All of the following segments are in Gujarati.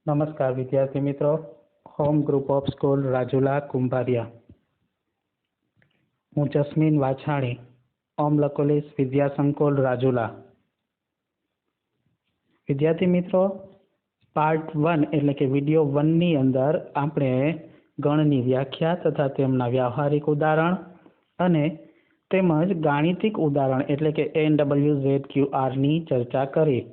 નમસ્કાર વિદ્યાર્થી મિત્રો, home group of school Rajula Kumbhariya. હું જસ્મીન વાછાણી, ઓમ લકોલીસ વિદ્યા સંકુલ રાજુલા. વિદ્યાર્થી મિત્રો, પાર્ટ 1 એટલે કે વિડીયો 1ની અંદર આપણે ગણની વ્યાખ્યા તથા તેમના વ્યવહારિક ઉદાહરણ અને તેમજ ગાણિતિક ઉદાહરણ એટલે કે NWZQRની ચર્ચા કરી.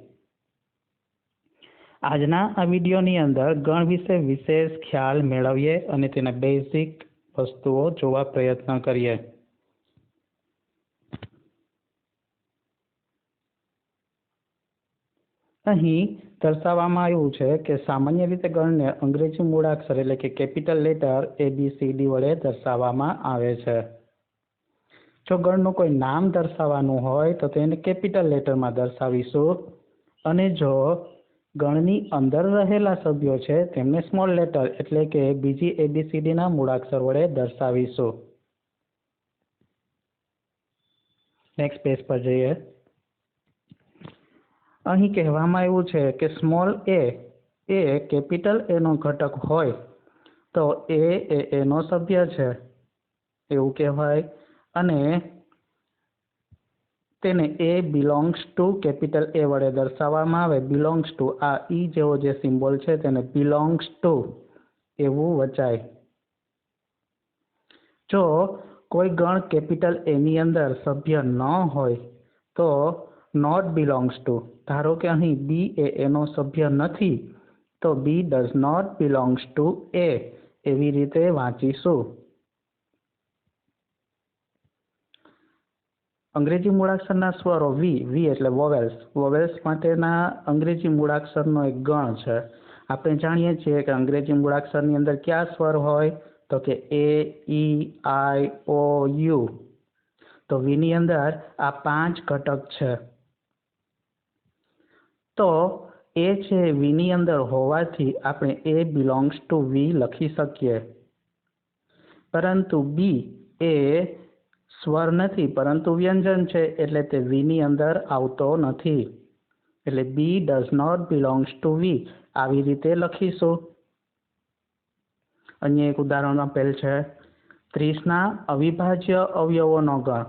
આજના આ વિડીયોની અંદર ગણ વિશે વિશેષ ખ્યાલ મેળવીએ અને તેના બેઝિક વસ્તુઓ જોવા પ્રયત્ન કરીએ. અહીં દર્શાવવામાં આવ્યું છે કે સામાન્ય રીતે ગણને અંગ્રેજી મૂળાક્ષર એટલે કે કેપિટલ લેટર ABCD વડે દર્શાવવામાં આવે છે. જો ગણનું કોઈ નામ દર્શાવવાનું હોય તો તેને કેપિટલ લેટરમાં દર્શાવીશું, અને જો ગણની અંદર રહેલા સભ્યો છે તેમને સ્મોલ લેટર એટલે કે બીજી ABCDના મૂળાક્ષર વડે દર્શાવીશું. નેક્સ્ટ પેજ પર જઈએ. અહીં કહેવામાં આવ્યું છે કે small a A capital A નો ઘટક હોય તો A એ એનો સભ્ય છે એવું કહેવાય, અને તેને A belongs to capital A વડે દર્શાવવામાં આવે. બિલોંગ્સ ટુ, આ ઈ જેવો જે સિમ્બોલ છે તેને બિલોંગ્સ ટુ એવું વચાય. જો કોઈ ગણ કેપિટલ A ની અંદર સભ્ય ન હોય તો નોટ બિલોંગ્સ ટુ. ધારો કે અહીં B એ એનો સભ્ય નથી તો B does not belongs to A એવી રીતે વાંચીશું. અંગ્રેજી મૂળાક્ષરના સ્વરો વી એટલે વોવેલ્સ. વોવેલ્સ માટેના અંગ્રેજી મૂળાક્ષરનો એક ગણ છે. આપણે જાણીએ છીએ કે અંગ્રેજી મૂળાક્ષરની અંદર કયા સ્વર હોય તો કે A, E, I, O, U. તો વીની અંદર આ 5 ઘટક છે. તો એ છે વીની અંદર હોવાથી આપણે A બિલોંગ્સ ટુ વી લખી શકીએ. પરંતુ બી એ સ્વર નથી પરંતુ વ્યંજન છે એટલે તે વીની અંદર આવતો નથી, એટલે બી ડઝ નોટ બિલોંગ્સ ટુ વી આવી રીતે લખીશું. અન્ય એક ઉદાહરણ આપેલ છે 30ના અવિભાજ્ય અવયવોનો ગણ.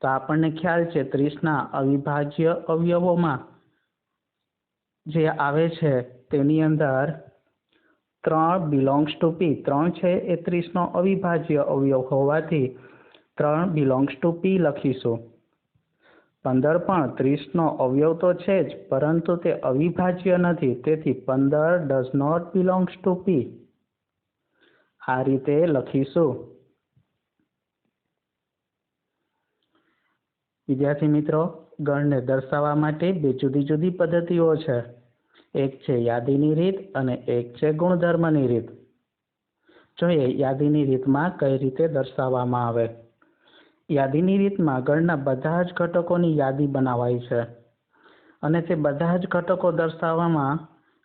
તો આપણને ખ્યાલ છે 30ના અવિભાજ્ય અવયવોમાં જે આવે છે તેની અંદર 3 બિલોંગ્સ ટુ પી. 3 છે એ 30નો અવિભાજ્ય અવયવ હોવાથી 3 બિલોંગ્સ ટુ પી લખીશું. 15 પણ 30નો અવયવ તો છે જ પરંતુ તે અવિભાજ્ય નથી, તેથી 15 ડઝ નોટ બિલોંગ્સ ટુ પી આ રીતે લખીશું. વિદ્યાર્થી મિત્રો, ગણને દર્શાવવા માટે 2 જુદી જુદી પદ્ધતિઓ છે. એક છે યાદીની રીત અને એક છે ગુણધર્મની રીત. જોઈએ યાદીની રીતમાં કઈ રીતે દર્શાવવામાં આવે. યાદીની રીતમાં ગણના બધા જ ઘટકોની યાદી બનાવાય છે અને તે બધા જ ઘટકો દર્શાવવામાં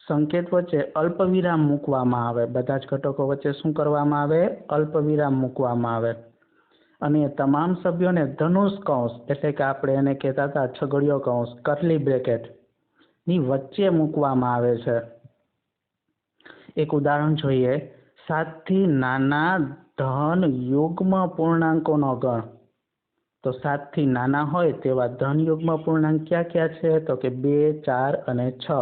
સંકેત વચ્ચે અલ્પવિરામ મૂકવામાં આવે. બધા જ ઘટકો વચ્ચે શું કરવામાં આવે? અલ્પવિરામ મૂકવામાં આવે. અને તમામ સભ્યોને ધનુષ કૌંસ એટલે કે આપણે એને કહેતા હતા છગડીયો કૌંસ, કર્લી બ્રેકેટ ની વચ્ચે મૂકવામાં આવે છે. એક ઉદાહરણ જોઈએ. 7 થી નાના ધન યુગ્મ પૂર્ણાંકોનો ગણ. તો 7 થી નાના હોય તેવા ધન યુગ્મ પૂર્ણાંક ક્યાં ક્યાં છે? તો કે 2, 4 અને 6.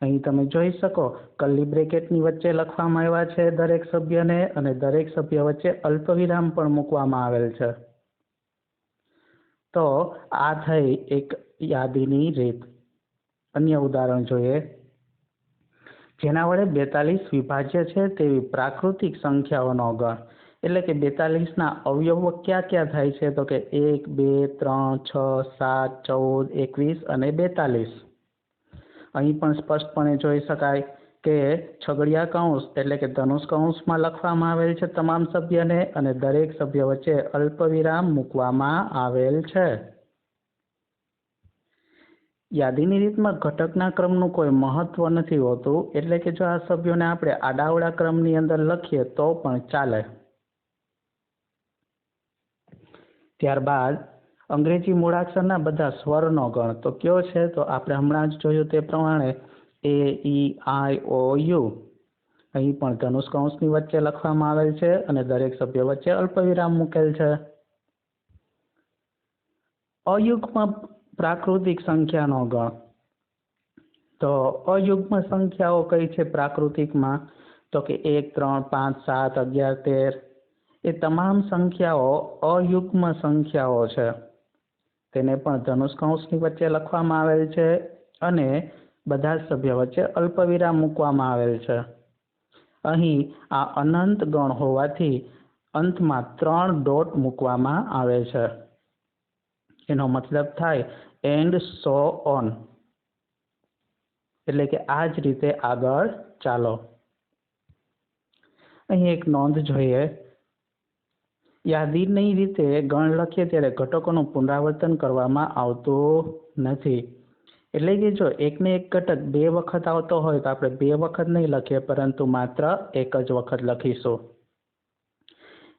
અહીં તમે જોઈ શકો કર્લી બ્રેકેટની વચ્ચે લખવામાં આવ્યા છે દરેક સભ્યને, અને દરેક સભ્ય વચ્ચે અલ્પવિરામ પણ મૂકવામાં આવેલ છે. તો આ થઈ એક યાદીની રીત. અન્ય ઉદાહરણ જોઈએ. જેના વડે 42 વિભાજ્ય છે તેવી પ્રાકૃતિક સંખ્યાઓનો ગણ. એટલે કે 42ના અવયવો ક્યાં ક્યાં થાય છે? તો કે 1, 2, 3, 6, 7, 14, 21 અને 42. અહીં પણ સ્પષ્ટપણે જોઈ શકાય કે છગડિયા કૌંસ એટલે કે ધનુષ કૌંસમાં લખવામાં આવેલ છે તમામ સભ્યને, અને દરેક સભ્ય વચ્ચે અલ્પવિરામ મૂકવામાં આવેલ છે. યાદીની રીતમાં ઘટકના ક્રમનું કોઈ મહત્વ નથી હોતું, એટલે કે જો આ સભ્યોને આપણે આડાવડા ક્રમની અંદર લખીએ તો પણ ચાલે. ત્યારબાદ અંગ્રેજી મૂળાક્ષરના બધા સ્વરનો ગણ. તો કયો છે? તો આપણે હમણાં જ જોયું તે પ્રમાણે AEIOU અહીં પણ ધનુષ કૌંસની વચ્ચે લખવામાં આવેલ છે અને દરેક સભ્ય વચ્ચે અલ્પવિરામ મૂકેલ છે. અયુગ્મ પ્રાકૃતિક સંખ્યાનો ગણ. તો અયુગ્મ સંખ્યાઓ કઈ છે પ્રાકૃતિકમાં? તો કે 1, 3, 5, 7, 11, 13 એ તમામ સંખ્યાઓ અયુગ્મ સંખ્યાઓ છે. તેને પણ ધનુષ કૌંસની વચ્ચે લખવામાં આવેલ છે અને બધા જ સભ્ય વચ્ચે અલ્પવિરામ મૂકવામાં આવેલ છે. અહીં આ અનંત ગણ હોવાથી અંતમાં 3 ડોટ મૂકવામાં આવે છે. એનો મતલબ થાય એન્ડ સો ઓન, એટલે કે આ જ રીતે આગળ ચાલો. અહીં એક નોંધ જોઈએ. યાદીની રીતે ગણ લખીએ ત્યારે ઘટકોનું પુનરાવર્તન કરવામાં આવતું નથી. એટલે કે જો એકને એક ઘટક 2 વખત આવતો હોય તો આપણે 2 વખત નહીં લખીએ, પરંતુ માત્ર એક જ વખત લખીશું.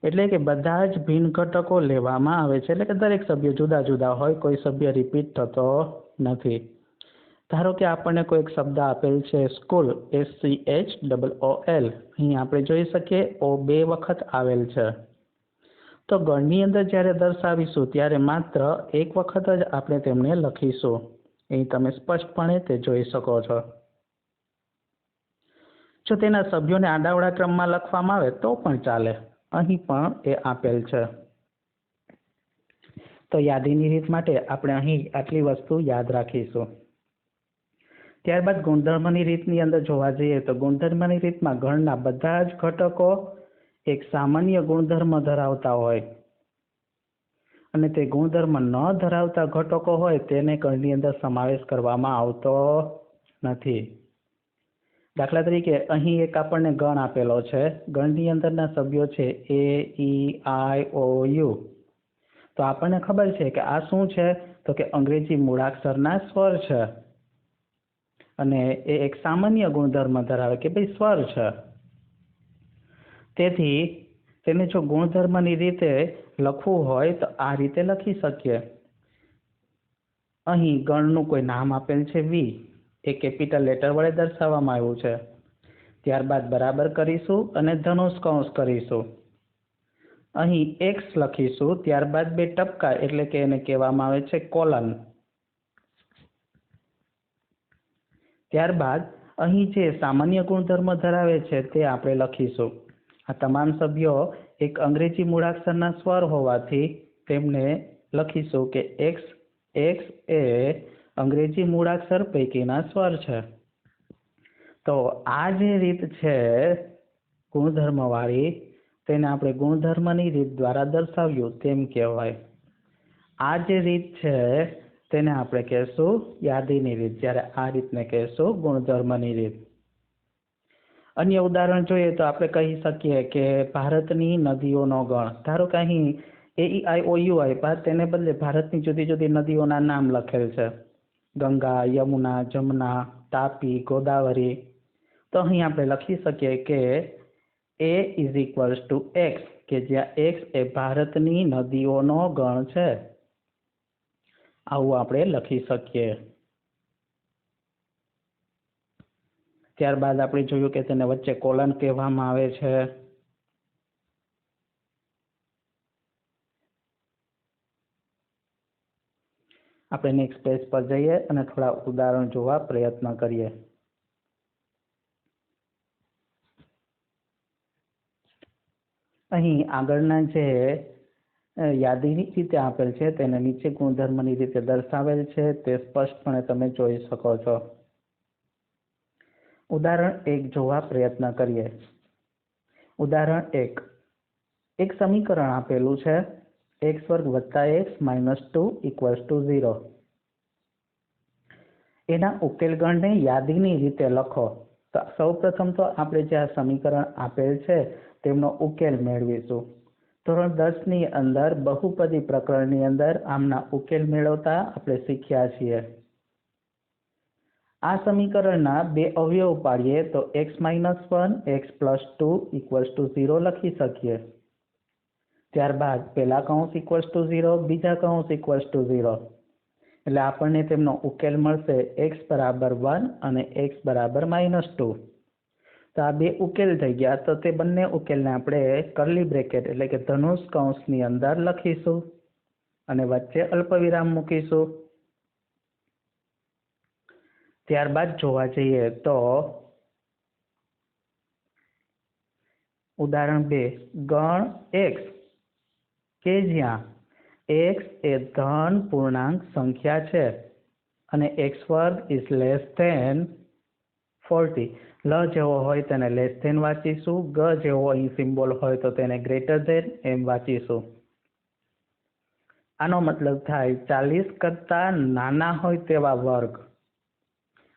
એટલે કે બધા જ ભિન્ન ઘટકો લેવામાં આવે છે. એટલે કે દરેક સભ્ય જુદા જુદા હોય, કોઈ સભ્ય રિપીટ થતો નથી. ધારો કે આપણને કોઈ એક શબ્દ આપેલ છે સ્કૂલ, SCHOOL. અહીં આપણે જોઈ શકીએ O 2 વખત આવેલ છે. તો ગણની અંદર જ્યારે દર્શાવીશું ત્યારે માત્ર એક વખત જ આપણે તેમને લખીશું. અહીં તમે સ્પષ્ટપણે તે જોઈ શકો છો. જો તેના સભ્યોને આડાવડા ક્રમમાં લખવામાં આવે તો પણ ચાલે. અહીં પણ એ આપેલ છે. તો યાદીની રીત માટે આપણે અહીં આટલી વસ્તુ યાદ રાખીશું. ત્યારબાદ ગુણધર્મની રીતની અંદર જોવા જઈએ તો ગુણધર્મની રીતમાં ગણના બધા જ ઘટકો એક સામાન્ય ગુણધર્મ ધરાવતા હોય અને તે ગુણધર્મ ન ધરાવતા ઘટકો હોય તેને ગણની અંદર સમાવેશ કરવામાં આવતો નથી. દાખલા તરીકે અહીં એક આપણને ગણ આપેલો છે. ગણની અંદરના સભ્યો છે AEIOU. તો આપણને ખબર છે કે આ શું છે? તો કે અંગ્રેજી મૂળાક્ષરના સ્વર છે અને એ એક સામાન્ય ગુણધર્મ ધરાવે કે ભાઈ સ્વર છે. તેથી તેને જો ગુણધર્મની રીતે લખવું હોય તો આ રીતે લખી શકીએ. અહીં ગણનું કોઈ નામ આપેલ છે V, એ કેપિટલ લેટર વડે દર્શાવવામાં આવ્યું છે. ત્યારબાદ બરાબર કરીશું અને ધનુષ કૌંસ કરીશું. અહીં X લખીશું, ત્યારબાદ 2 ટપકા એટલે કે એને કહેવામાં આવે છે કોલન. ત્યારબાદ અહીં જે સામાન્ય ગુણધર્મ ધરાવે છે તે આપણે લખીશું. આ તમામ સભ્યો એક અંગ્રેજી મૂળાક્ષરના સ્વર હોવાથી તેમને લખીશું કે X એ અંગ્રેજી મૂળાક્ષર પૈકીના સ્વર છે. તો આ જે રીત છે ગુણધર્મવાળી, તેને આપણે ગુણધર્મની રીત દ્વારા દર્શાવ્યું તેમ કહેવાય. આ જે રીત છે તેને આપણે કહેશું યાદીની રીત, જ્યારે આ રીતને કહેશું ગુણધર્મની રીત. અન્ય ઉદાહરણ જોઈએ તો આપણે કહી શકીએ કે ભારતની નદીઓનો ગણ. ધારો કે અહીં AEIOU આપ્યા, તેને બદલે ભારતની જુદી જુદી નદીઓના નામ લખેલ છે. ગંગા, યમુના, જમના, તાપી, ગોદાવરી. તો અહીં આપણે લખી શકીએ કે A = X, કે જ્યાં X એ ભારતની નદીઓનો ગણ છે. આવું આપણે લખી શકીએ. ત્યારબાદ આપણે જોયું કે તેને વચ્ચે કોલન કહેવામાં આવે છે. આપણે નેક્સ્ટ પેજ પર જઈએ અને થોડા ઉદાહરણ જોવા પ્રયત્ન કરીએ. અહીં આગળના જે યાદીની રીતે આપેલ છે તેને નીચે ગુણધર્મની રીતે દર્શાવેલ છે તે સ્પષ્ટપણે તમે જોઈ શકો છો. ઉદાહરણ 1 જોવા પ્રયત્ન કરીએ. ઉદાહરણ 1, એક સમીકરણ આપેલું છે x² + x - 2 = 0. એના ઉકેલ ગણને યાદીની રીતે લખો. તો સૌપ્રથમ તો આપણે જે આ સમીકરણ આપેલ છે તેમનો ઉકેલ મેળવીશું. ધોરણ 10 ની અંદર બહુપદી પ્રકરણની અંદર આમના ઉકેલ મેળવતા આપણે શીખ્યા છીએ. આ સમીકરણના 2 અવયવ પાડીએ તો x - 1 x + 2 = 0 લખી શકીએ. ત્યારબાદ પહેલા કૌંસ = 0, બીજા કૌંસ = 0. એટલે આપણને તેમનો ઉકેલ મળશે x બરાબર 1 અને x બરાબર -2. તો આ બે ઉકેલ થઈ ગયા. તો તે બંને ઉકેલને આપણે કર્લી બ્રેકેટ એટલે કે ધનુષ કૌંસની અંદર લખીશું અને વચ્ચે અલ્પવિરામ મૂકીશું. ત્યારબાદ જોવા જઈએ તો ઉદાહરણ 2 ગણ x કે જ્યાં x એ ધન પૂર્ણાંક સંખ્યા છે અને x² is less than 40. લ જેવો હોય તેને લેસ ધેન વાંચીશું, ગ જેવો અહીં સિમ્બોલ હોય તો તેને ગ્રેટર ધેન એમ વાંચીશું. આનો મતલબ થાય 40 કરતા નાના હોય તેવા વર્ગ,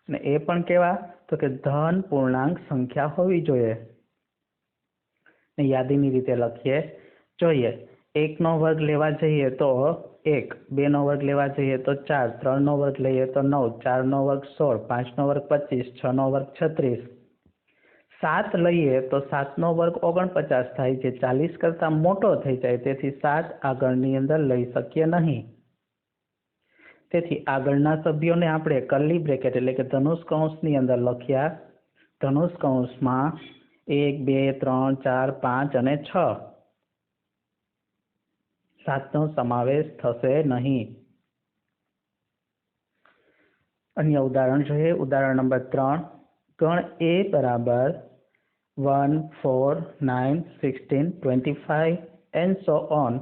અને એ પણ કેવા તો કે ધન પૂર્ણાંક સંખ્યા હોવી જોઈએ. યાદીની રીતે લખીએ જોઈએ. 1 નો વર્ગ લેવા જઈએ તો 1, 2 નો વર્ગ લેવા જઈએ તો 4, 3 નો વર્ગ લઈએ તો 9, 4 નો વર્ગ 16, 5 નો વર્ગ 25, 6 નો વર્ગ 36, 7 લઈએ તો 7 નો વર્ગ 49 થાય, જે 40 કરતા મોટો થઈ જાય, તેથી 7 આગળની અંદર લઈ શકીએ નહીં. તેથી આગળના સભ્યોને આપણે કર્લી બ્રેકેટ એટલે કે ધનુષ કૌંસની અંદર લખ્યા. ધનુષ કૌંસમાં 1, 2, 3, 4, 5 અને 6. 7 નો સમાવેશ થશે નહીં. અન્ય ઉદાહરણ જોઈએ. ઉદાહરણ નંબર 3 ગણ a બરાબર 1, 4, 9, 16, 25 and so on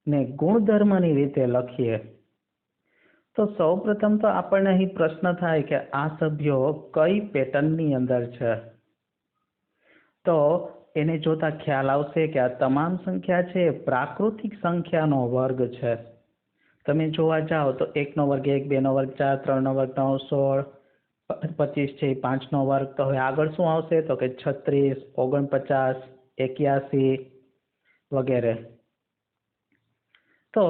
ને ગુણધર્મની રીતે લખીએ. તો સૌપ્રથમ તો આપણને અહીં પ્રશ્ન થાય કે આ સભ્યો કઈ પેટર્નની અંદર છે. તો એને જોતા ખ્યાલ આવશે કે આ તમામ સંખ્યા છે પ્રાકૃતિક સંખ્યાનો વર્ગ છે. તમે જોવા જાઓ તો 1 નો વર્ગ 1, 2 નો વર્ગ 4, 3 નો વર્ગ 9, 16, 25 છે 5 નો વર્ગ. તો હવે આગળ શું આવશે તો કે 36, 49, 81 વગેરે. તો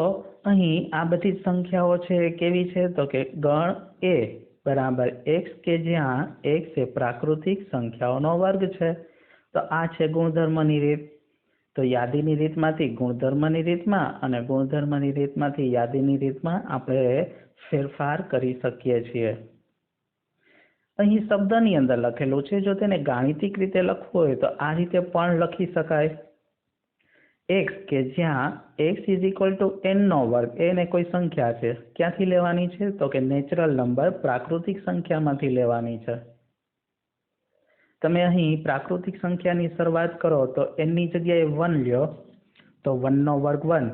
અહીં આ બધી સંખ્યાઓ છે કેવી છે તો કે ગણ a બરાબર x કે જ્યાં x એ પ્રાકૃતિક સંખ્યાઓનો વર્ગ છે. તો આ છે ગુણધર્મની રીત. તો યાદીની રીતમાંથી ગુણધર્મની રીતમાં અને ગુણધર્મની રીતમાંથી યાદીની રીતમાં આપણે ફેરફાર કરી શકીએ છીએ. અહીં શબ્દની અંદર લખેલું છે. જો તેને ગાણિતિક રીતે લખવું હોય તો આ રીતે પણ લખી શકાય. x કે જ્યાં x n નો વર્ગ, એને કોઈ સંખ્યા છે, ક્યાંથી લેવાની છે તો કે નેચરલ નંબર પ્રાકૃતિક સંખ્યામાંથી લેવાની છે. તમે અહીં પ્રાકૃતિક સંખ્યાની શરૂઆત કરો તો n ની જગ્યાએ 1 લ્યો તો 1 નો વર્ગ 1,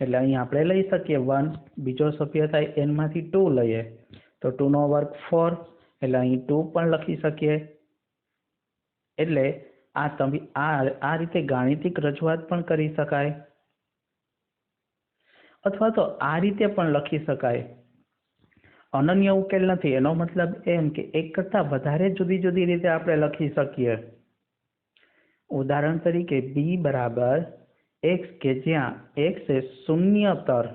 એટલે અહીં આપણે લઈ શકીએ 1. બીજો સભ્ય થાય n માંથી 2 લઈએ તો 2 નો વર્ગ 4, એટલે અહીં 2 પણ લખી શકીએ. એટલે આ રીતે ગાણિતિક રજૂઆત પણ કરી શકાય, અથવા તો આ રીતે પણ લખી શકાય. અનન્ય ઉકેલ નથી, એનો મતલબ એમ કે એક કરતા વધારે જુદી જુદી રીતે આપણે લખી શકીએ. ઉદાહરણ તરીકે b બરાબર x કે જ્યાં x એ શૂન્યતર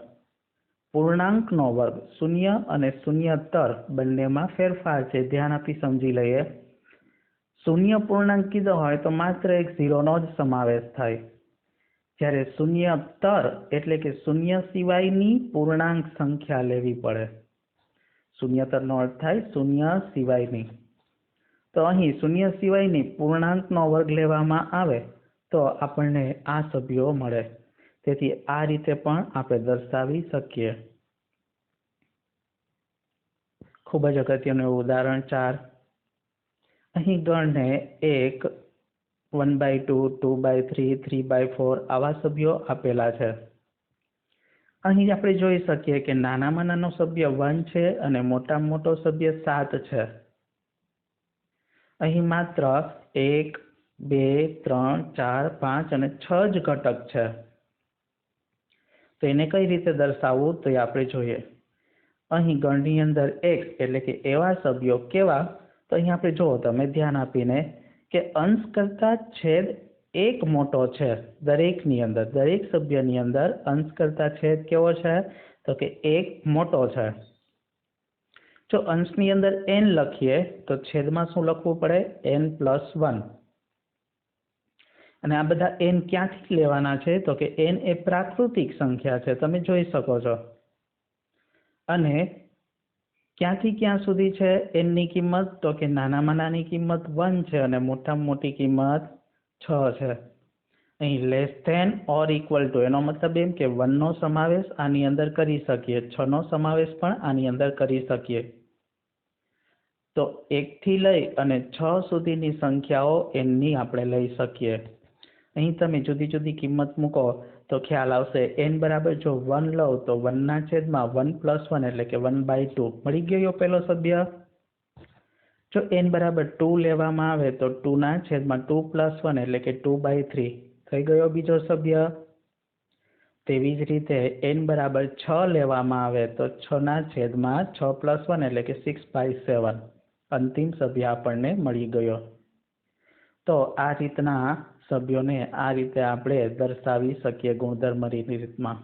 પૂર્ણાંકનો વર્ગ. શૂન્ય અને શૂન્યતર બંનેમાં ફેરફાર છે, ધ્યાન આપી સમજી લઈએ. શૂન્ય પૂર્ણાંક કીધો હોય તો માત્ર એક 0 નો જ સમાવેશ થાય, જ્યારે શૂન્યતર એટલે કે શૂન્ય સિવાયની પૂર્ણાંક સંખ્યા લેવી પડે. શૂન્યતરનો અર્થ થાય શૂન્ય સિવાયની. તો અહીં શૂન્ય સિવાયની પૂર્ણાંકનો વર્ગ લેવામાં આવે તો આપણને આ સભ્યો મળે. તેથી આ રીતે પણ આપણે દર્શાવી શકીએ. ખૂબ જ અગત્યનું ઉદાહરણ 4. અહીં ગણને 1, 1/2, 2/3, 3/4 આવા સભ્યો આપેલા છે. અહીં આપણે જોઈ શકીએ કે નાનામાં નાનો સભ્ય 1 છે અને મોટામાં મોટો સભ્ય 7 છે. અહીં માત્ર 1, 2, 3, 4, 5 અને 6 જ ઘટક છે. તો એને કઈ રીતે દર્શાવવું તો આપણે જોઈએ. અહીં ગણની અંદર x એટલે કે એવા સભ્યો કેવા, તો અહીં આપણે જુઓ તમે ધ્યાન આપીને કે અંશ કરતા છેદ 1 મોટો છે. દરેકની અંદર, દરેક સભ્યની અંદર અંશ કરતા છેદ કેવો છે તો કે 1 મોટો છે. જો અંશની અંદર n લખીએ તો છેદમાં શું લખવું પડે n+1. અને આ બધા n ક્યાંથી લેવાના છે તો કે n એ પ્રાકૃતિક સંખ્યા છે, તમે જોઈ શકો છો. અને ક્યાંથી ક્યાં સુધી છે એનની કિંમત? તો કે નાનામાં નાની કિંમત 1 છે અને મોટામાં મોટી કિંમત 6 છે. અહીં less than or equal to એનો મતલબ એમ કે 1 નો સમાવેશ આની અંદર કરી શકીએ, 6 નો સમાવેશ પણ આની અંદર કરી શકીએ. તો 1 થી લઈ અને 6 સુધીની સંખ્યાઓ એનની આપણે લઈ શકીએ. અહીં તમે જુદી જુદી કિંમત મૂકો તો ખ્યાલ આવશે. n બરાબર જો 1 લઉં તો 1 ના છેદમાં 1 + 1 એટલે કે 1/2 મળી ગયો પહેલો સભ્ય. જો n બરાબર 2 લેવામાં આવે તો 2 ના છેદમાં 2 + 1 એટલે કે 2/3 થઈ ગયો બીજો સભ્ય. તેવી જ રીતે n બરાબર 6 લેવામાં આવે તો 6 ના છેદમાં 6 + 1 એટલે કે 6/7 અંતિમ સભ્ય આપણને મળી ગયો. તો આ રીતના સભ્યોને આ રીતે આપણે દર્શાવી શકીએ ગુણધર્મની રીતમાં.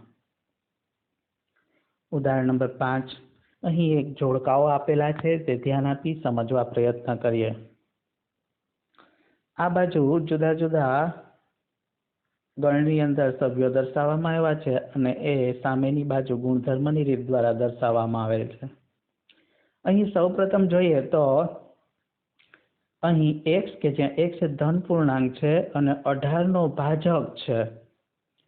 ઉદાહરણ નંબર 5. અહીં એક જોડકાઓ આપેલા છે તે ધ્યાન આપી સમજવા પ્રયત્ન કરીએ. આ બાજુ જુદા જુદા ગણની અંદર સભ્યો દર્શાવવામાં આવ્યા છે અને એ સામેની બાજુ ગુણધર્મની રીત દ્વારા દર્શાવવામાં આવેલ છે. અહીં સૌપ્રથમ જોઈએ તો અહીં x કે જ્યાં x એ ધન પૂર્ણાંક છે અને 18 નો ભાજક છે,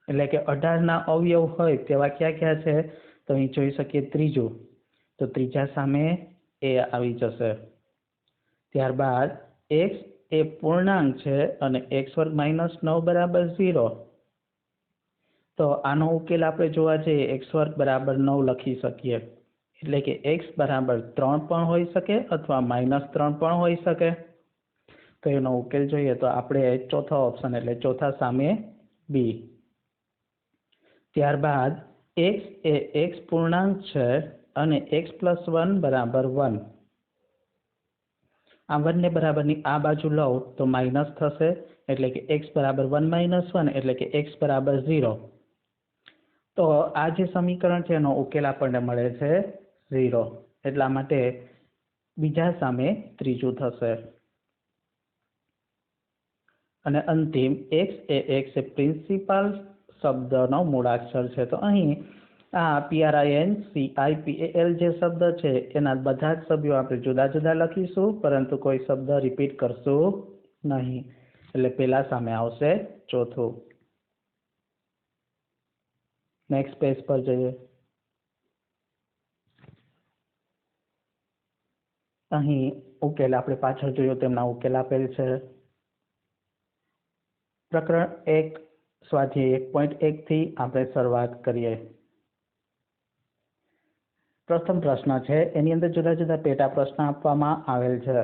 એટલે કે 18 ના અવયવ હોય તેવા ક્યાં ક્યાં છે? તો અહીં જોઈ શકીએ ત્રીજું, તો ત્રીજા સામે એ આવી જશે. ત્યારબાદ x એ પૂર્ણાંક છે અને x² - 9 બરાબર 0. તો આનો ઉકેલ આપણે જોવા જઈએ x² બરાબર 9 લખી શકીએ, એટલે કે x બરાબર 3 પણ હોઈ શકે અથવા -3 પણ હોઈ શકે. તો એનો ઉકેલ જોઈએ તો આપણે ચોથો ઓપ્શન એટલે ચોથા સામે b. ત્યારબાદ x એ x પૂર્ણાંક છે અને x + 1 બરાબર 1. આ 1 ને બરાબરની આ બાજુ લઉં તો માઇનસ થશે, એટલે કે x બરાબર 1 - 1 એટલે કે x બરાબર 0. તો આ જે સમીકરણ છે એનો ઉકેલ આપણને મળે છે 0. એટલા માટે બીજા સામે ત્રીજું થશે. અને અંતિમ x એ પ્રિન્સિપાલ શબ્દનો મૂળાક્ષર છે. તો અહીં આ PRINCIPAL જે શબ્દ છે એના બધા જ સભ્યો આપણે જુદા જુદા લખીશું, પરંતુ કોઈ શબ્દ રિપીટ કરશું નહીં. એટલે પેલા સામે આવશે ચોથું. નેક્સ્ટ પેજ પર જઈએ. અહીં ઉકેલ આપણે પાછળ જોયો તેમના ઉકેલ આપેલ છે. પ્રકરણ 1 સ્વાધ્યાય 1.1 થી આપણે શરૂઆત કરીએ. પ્રથમ પ્રશ્ન છે એની અંદર જુદા જુદા પેટા પ્રશ્ન આપવામાં આવેલ છે.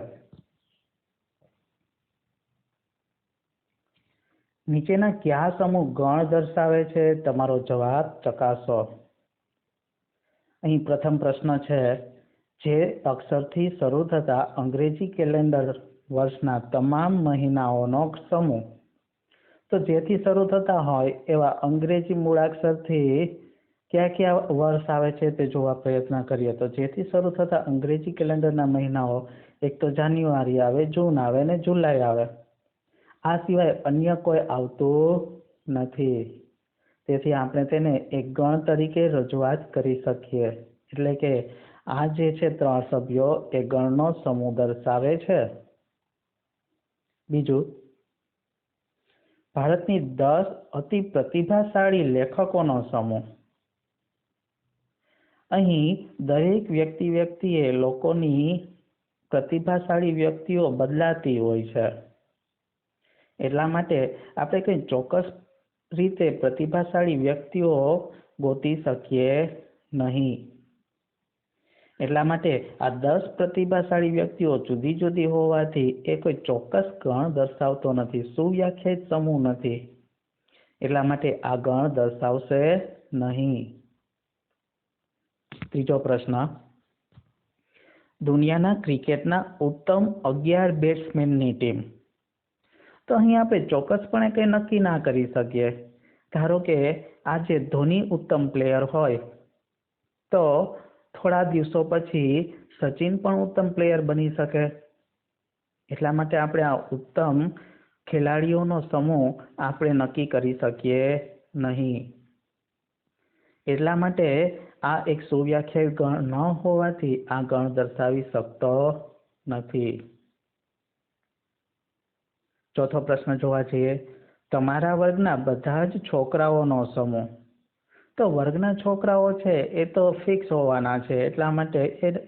નીચેના કયા સમૂહ ગણ દર્શાવે છે? તમારો જવાબ ચકાસો. અહીં પ્રથમ પ્રશ્ન છે, જે અક્ષરથી શરૂ થતા અંગ્રેજી કેલેન્ડર વર્ષના તમામ મહિનાઓનો સમૂહ. તો જેથી શરૂ થતા હોય એવા અંગ્રેજી મૂળાક્ષરથી કયા કયા વર્ષ આવે છે તે જોવા પ્રયત્ન કરીએ. તો જેથી શરૂ થતા અંગ્રેજી કેલેન્ડરના મહિનાઓ એક તો જાન્યુઆરી આવે, જૂન આવે ને જુલાઈ આવે. આ સિવાય અન્ય કોઈ આવતું નથી. તેથી આપણે તેને એક ગણ તરીકે રજૂઆત કરી શકીએ. એટલે કે આ જે છે 3 સભ્યો એ ગણનો સમૂહ દર્શાવે છે. બીજું, ભારતની 10 અતિ પ્રતિભાશાળી લેખકોનો સમૂહ. અહીં દરેક વ્યક્તિએ લોકોની પ્રતિભાશાળી વ્યક્તિઓ બદલાતી હોય છે. એટલા માટે આપણે કંઈ ચોક્કસ રીતે પ્રતિભાશાળી વ્યક્તિઓ ગોતી શકીએ નહીં. એટલા માટે આ 10 પ્રતિભાશાળી વ્યક્તિઓ જુદી જુદી હોવાથી એ કોઈ ચોક્કસ ગણ દર્શાવતો નથી, સુવ્યાખ્યાયિત સમૂહ નથી. એટલા માટે આ ગણ દર્શાવશે નહીં. ત્રીજો પ્રશ્ન, દુનિયાના ક્રિકેટના ઉત્તમ 11 બેટ્સમેનની ટીમ. તો અહીં આપણે ચોક્કસપણે કંઈ નક્કી ના કરી શકીએ. ધારો કે આ જે ધોની ઉત્તમ પ્લેયર હોય તો થોડા દિવસો પછી સચિન પણ ઉત્તમ પ્લેયર બની શકે. એટલા માટે આપણે આ ઉત્તમ ખેલાડીઓનો સમૂહ આપણે નક્કી કરી શકીએ નહીં. એટલા માટે આ એક સુવ્યાખ્યાયિત ગણ ન હોવાથી આ ગણ દર્શાવી શકતો નથી. ચોથો પ્રશ્ન જોવા જઈએ, તમારા વર્ગના બધા જ છોકરાઓનો સમૂહ. તો વર્ગના છોકરાઓ છે એ તો ફિક્સ હોવાના છે, એટલા માટે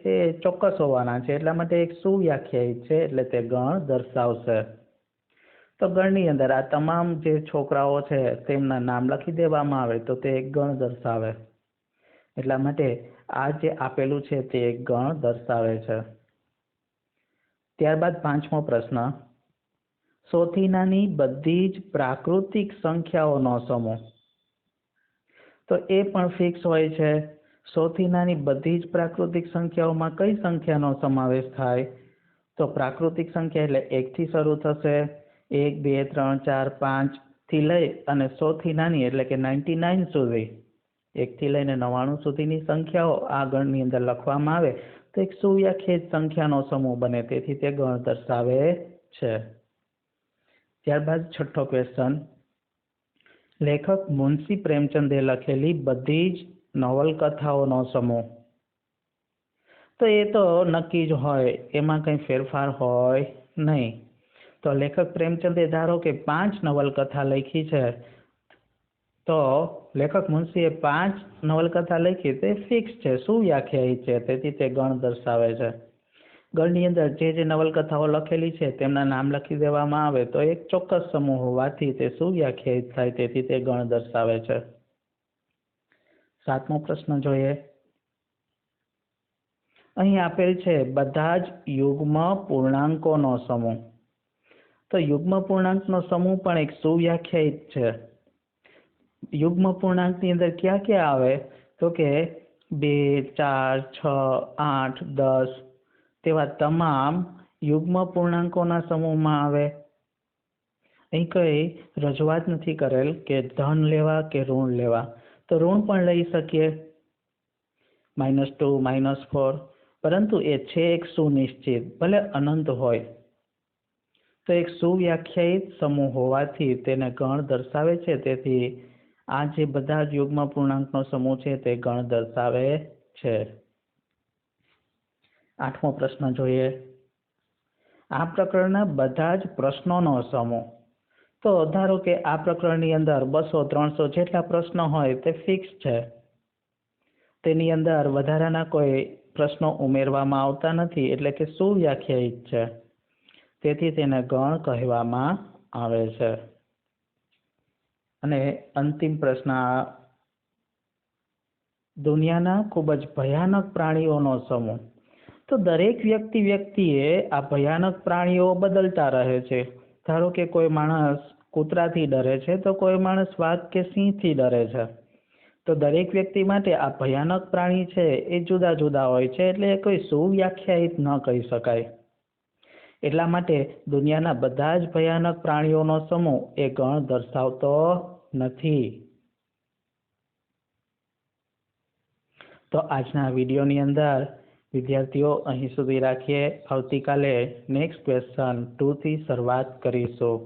એ ચોક્કસ હોવાના છે, એટલા માટે એક સુવ્યાખ્યાયિત છે, એટલે તે ગણ દર્શાવશે. તો ગણની અંદર આ તમામ જે છોકરાઓ છે તેમના નામ લખી દેવામાં આવે તો તે એક ગણ દર્શાવે, એટલા માટે આ જે આપેલું છે તે એક ગણ દર્શાવે છે. ત્યારબાદ પાંચમો પ્રશ્ન, સૌથી નાની બધી જ પ્રાકૃતિક સંખ્યાઓનો સમૂહ. તો એ પણ ફિક્સ હોય છે. સૌથી નાની બધી જ પ્રાકૃતિક સંખ્યાઓમાં કઈ સંખ્યાનો સમાવેશ થાય? તો પ્રાકૃતિક સંખ્યા એટલે 1 થી શરૂ થશે, 1 2 3 4 5 થી લઈ અને સૌથી નાની એટલે કે 99 સુધી, 1 થી લઈને 99 સુધીની સંખ્યાઓ આ ગણની અંદર લખવામાં આવે તો એક સુવ્યાખ્યાયિત સંખ્યાનો સમૂહ બને, તેથી તે ગણ દર્શાવે છે. ત્યારબાદ છઠ્ઠો ક્વેશ્ચન, લેખક મુનશી પ્રેમચંદે લખેલી બધી જ નવલકથાઓનો સમૂહ. તો એ તો નક્કી જ હોય, એમાં કંઈ ફેરફાર હોય નહીં. તો લેખક પ્રેમચંદે ધારો કે 5 નવલકથા લખી છે, તો લેખક મુનશીએ 5 નવલકથા લખી તે ફિક્સ છે, સુવ્યાખ્યાયિત છે, તેથી તે ગણ દર્શાવે છે. ગણની અંદર જે નવલકથાઓ લખેલી છે તેમના નામ લખી દેવામાં આવે તો એક ચોક્કસ સમૂહ હોવાથી તે સુવ્યાખ્યાયિત થાય, તેથી તે ગણ દર્શાવે છે. સાતમો પ્રશ્ન જોઈએ. અહીં આપેલ છે બધા જ યુગ્મ પૂર્ણાંકોનો સમૂહ. તો યુગ્મ પૂર્ણાંકનો સમૂહ પણ એક સુવ્યાખ્યાયિત છે. યુગ્મ પૂર્ણાંકની અંદર ક્યાં ક્યાં આવે? તો કે 2 4 6 8 10 તેવા તમામ યુગ્મ પૂર્ણાંકોના સમૂહમાં આવે. અહીં કઈ રજૂઆત નથી કરેલ કે ધન લેવા કે ઋણ લેવા, તો ઋણ પણ લઈ શકીએ, -2 -4, પરંતુ એ છે એક સુનિશ્ચિત, ભલે અનંત હોય. તો એક સુવ્યાખ્યાયિત સમૂહ હોવાથી તેને ગણ દર્શાવે છે, તેથી આ જે બધા જ યુગ્મ પૂર્ણાંકનો સમૂહ છે તે ગણ દર્શાવે છે. આઠમો પ્રશ્ન જોઈએ. આ પ્રકરણના બધા જ પ્રશ્નોનો સમૂહ. તો ધારો કે આ પ્રકરણની અંદર 200-300 જેટલા પ્રશ્નો હોય તે ફિક્સ છે, તેની અંદર વધારાના કોઈ પ્રશ્નો ઉમેરવામાં આવતા નથી, એટલે કે સુવ્યાખ્યાયિત છે, તેથી તેને ગણ કહેવામાં આવે છે. અને અંતિમ પ્રશ્ન, દુનિયાના ખૂબ જ ભયાનક પ્રાણીઓનો સમૂહ. તો દરેક વ્યક્તિએ આ ભયાનક પ્રાણીઓ બદલતા રહે છે. ધારો કે કોઈ માણસ કૂતરાથી ડરે છે, તો કોઈ માણસ વાઘ કે સિંહથી ડરે છે. તો દરેક વ્યક્તિ માટે આ ભયાનક પ્રાણી છે એ જુદા જુદા હોય છે, એટલે એ કોઈ સુવ્યાખ્યાયિત ન કહી શકાય. એટલા માટે દુનિયાના બધા જ ભયાનક પ્રાણીઓનો સમૂહ એ ગણ દર્શાવતો નથી. તો આજના વિડીયોની અંદર વિદ્યાર્થીઓ અહીં સુધી રાખીએ. આવતીકાલે નેક્સ્ટ ક્વેશ્ચન 2 થી શરૂઆત કરીશું.